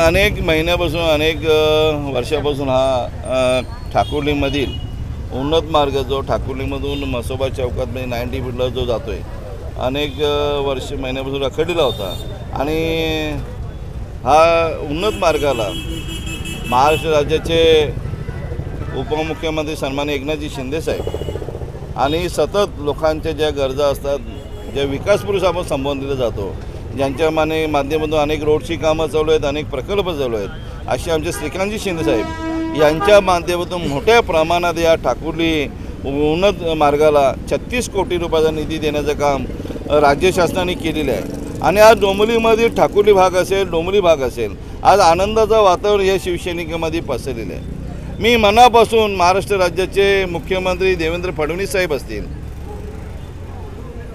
अनेक महिन्यापासून अनेक वर्षापासून हा ठाकुर्लीमधील उन्नत मार्ग जो ठाकुर्लीमधून मसोबा चौकात 90 फीटला जो जातो आहे अनेक महिन्यापासून रखडलेला होता आणि हा उन्नत मार्गाला महाराष्ट्र राज्याचे उपमुख्यमंत्री सन्माननीय एकनाथजी शिंदे साहेब आणि सतत लोकांच्या ज्या गरजा असतात ज्या विकासपुरुष आपण संबोधले जातो ज्यांच्या माध्यमातून अनेक रोडची कामं चालू आहेत अनेक प्रकल्प चालू आहेत असे आमचे श्रीकांतजी शिंदे साहेब यांच्या माध्यमातून मोठ्या प्रमाणात या ठाकुर्ली उन्नत मार्गाला 36 कोटी रुपयाचा निधी देण्याचं काम राज्य शासनाने केलेलं आहे आणि आज डोंबिवलीमध्ये ठाकुर्ली भाग असेल डोंबिवली भाग असेल आज आनंदाचं वातावरण या शिवसैनिकांमध्ये पसरलेलं आहे। मी मनापासून महाराष्ट्र राज्याचे मुख्यमंत्री देवेंद्र फडणवीस साहेब असतील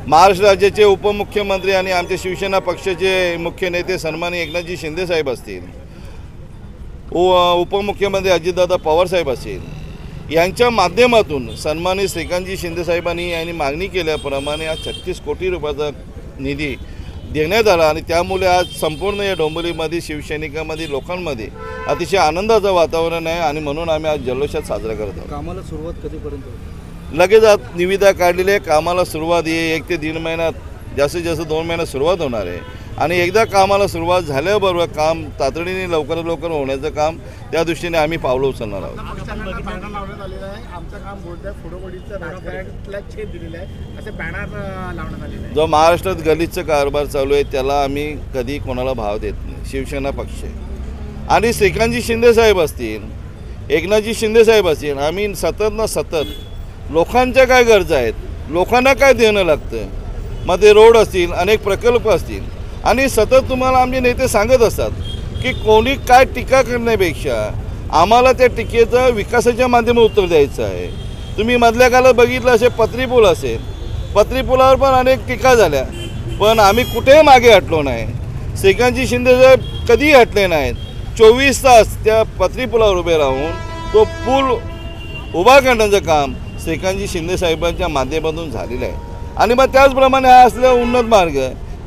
महाराष्ट्र राज्याचे उपमुख्यमंत्री आणि आमचे शिवसेना पक्षाचे मुख्य नेते सन्माननीय एकनाथजी शिंदे साहेब असतील उपमुख्यमंत्री अजितदादा पवार साहेब असतील यांच्या माध्यमातून सन्माननीय श्रीकांतजी शिंदे साहेबांनी यांनी मागणी केल्याप्रमाणे आज 36 कोटी रुपयाचा निधी देण्यात आला आणि त्यामुळे आज संपूर्ण या डोंबिवलीमध्ये शिवसैनिकांमध्ये लोकांमध्ये अतिशय आनंदाचं वातावरण आहे आणि म्हणून आम्ही आज जल्लोषात साजरा करत आहोत। कामाला सुरुवात कधीपर्यंत लगेच आज निविदा काढलेली आहे कामाला सुरुवात 1 ते 1.5 महिन्यात जास्तीत जास्त 2 महिन्यात सुरुवात होणार आहे आणि एकदा कामाला सुरुवात झाल्याबरोबर काम तातडीने लवकरात लवकर होण्याचं काम त्या दृष्टीने आम्ही पावलं उचलणार आहोत। जो महाराष्ट्रात गलिच्छ कारभार चालू आहे त्याला आम्ही कधी कोणाला भाव देत नाही। शिवसेना पक्ष आणि श्रीकांतजी शिंदे साहेब असतील एकनाथजी शिंदे साहेब असतील आम्ही सतत लोकांच्या काय गरजा आहेत लोकांना काय देणं लागतं मग ते रोड असतील अनेक प्रकल्प असतील आणि सतत तुम्हाला आमचे नेते सांगत असतात की कोणी काय टीका करण्यापेक्षा आम्हाला त्या टीकेचं विकासाच्या माध्यमातून उत्तर द्यायचं आहे। तुम्ही मधल्या काळात बघितलं असेल पत्रीपूल असेल पत्रीपुलावर पण अनेक टीका झाल्या पण आम्ही कुठेही मागे हटलो नाही। श्रीकांतजी शिंदे साहेब कधीही हटले नाहीत 24 तास त्या पत्रीपुलावर उभे राहून तो पूल उभा करण्याचं काम श्रीकांतजी शिंदे साहेबांच्या माध्यमातून झालेलं आहे आणि मग त्याचप्रमाणे हा असलेला उन्नत मार्ग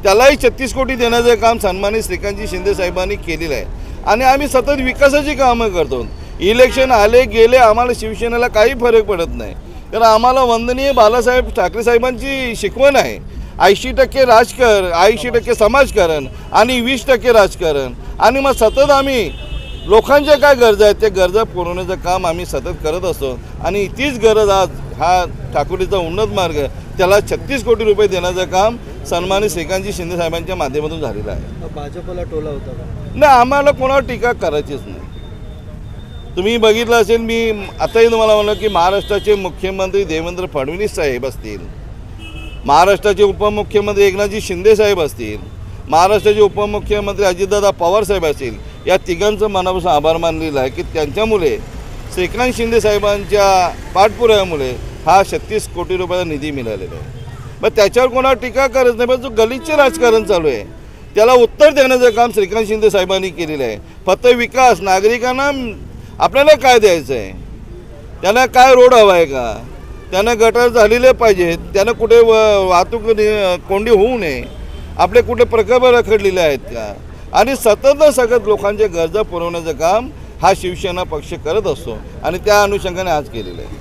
त्यालाही 36 कोटी देण्याचं काम सन्मानित श्रीकांतजी शिंदे साहेबांनी केलेलं आहे आणि आम्ही सतत विकासाची कामं करतो। इलेक्शन आले गेले आम्हाला शिवसेनेला काही फरक पडत नाही कारण आम्हाला वंदनीय बाळासाहेब ठाकरे साहेबांची शिकवण आहे 80% राजकारण 80% समाजकारण आणि 20% राजकारण आणि मग सतत आम्ही लोकांच्या काय गरजा आहेत त्या गरजा पुरवण्याचं काम आम्ही सतत करत असतो आणि तीच गरज आज हा ठाकुर्लीचा उन्नत मार्ग त्याला 36 कोटी रुपये देण्याचं काम सन्मानित श्रीकांतजी शिंदे साहेबांच्या माध्यमातून झालेलं आहे। भाजपला टोला होता का? नाही आम्हाला कोणावर टीका करायचीच नाही। तुम्ही बघितलं असेल मी आताही तुम्हाला म्हणलं की महाराष्ट्राचे मुख्यमंत्री देवेंद्र फडणवीस साहेब असतील महाराष्ट्राचे उपमुख्यमंत्री एकनाथजी शिंदे साहेब असतील महाराष्ट्राचे उपमुख्यमंत्री अजितदादा पवार साहेब असतील या तिघांचं मनापासून आभार मानलेलं आहे की त्यांच्यामुळे श्रीकांत शिंदे साहेबांच्या पाठपुराव्यामुळे हा 36 कोटी रुपयाचा निधी मिळालेला आहे। मग त्याच्यावर कोणावर टीका करत नाही पण जो गलिच्छ राजकारण चालू आहे त्याला उत्तर देण्याचं काम श्रीकांत शिंदे साहेबांनी केलेलं आहे। फक्त विकास नागरिकांना आपल्याला काय द्यायचं आहे त्यांना काय रोड हवा आहे का त्यांना गटार झालेले पाहिजेत त्यांना कुठे वाहतूक कोंडी होऊ नये आपले कुठे प्रकल्प रखडलेले आहेत का आणि सतत लोकांच्या गरजा पुरवण्याचं काम हा शिवसेना पक्ष करत असतो आणि त्या अनुषंगाने आज केलेलं आहे।